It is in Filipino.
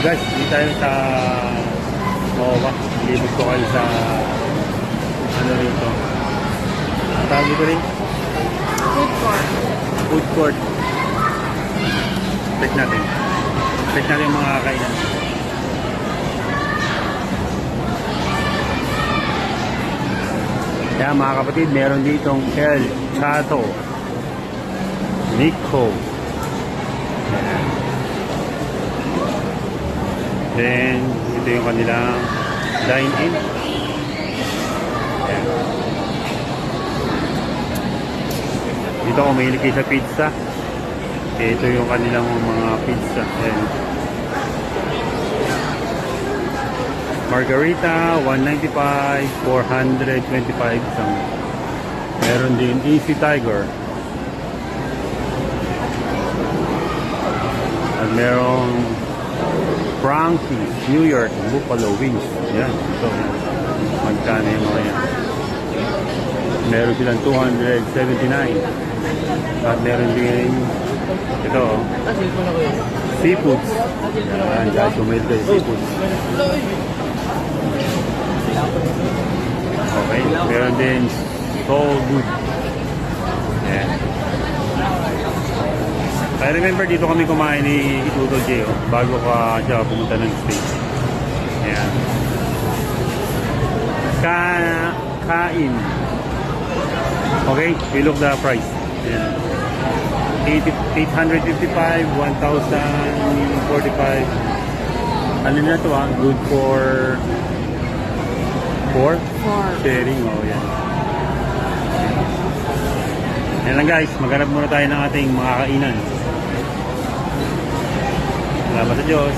Guys, hindi tayo sa Nova. Libot ko kayo sa ano rito. Ang tawag dito rin? Food court. Food court. Check natin. Check natin yung mga kakainan. Kaya mga kapatid, meron ditong El Chato, Nico. Then, ito yung kanilang dine-in. Dito ako mahilig kayo sa pizza. Ito yung kanilang mga pizza. Ayan. Margarita, 195, 425 isang. Meron din Easy Tiger. At merong Frankie's New York Buffalo Wings. Yan. Ito. Magkano yung mga yan. Meron silang 279. At meron din ito. Seafoods. Yan. Guys, kumail kayo. Seafoods. Okay. Meron din Soul Good. Yan. I remember dito kami kumain ni Udol J. Bago ka siya pumunta ng States. Ayan. Kain. Okay, we look the price. Ayan. 855, 1,045. Ano na to good for 4? 4. Sharing, yan. Yan lang guys, maghanap muna tayo ng ating mga kainan. Salamat sa Diyos.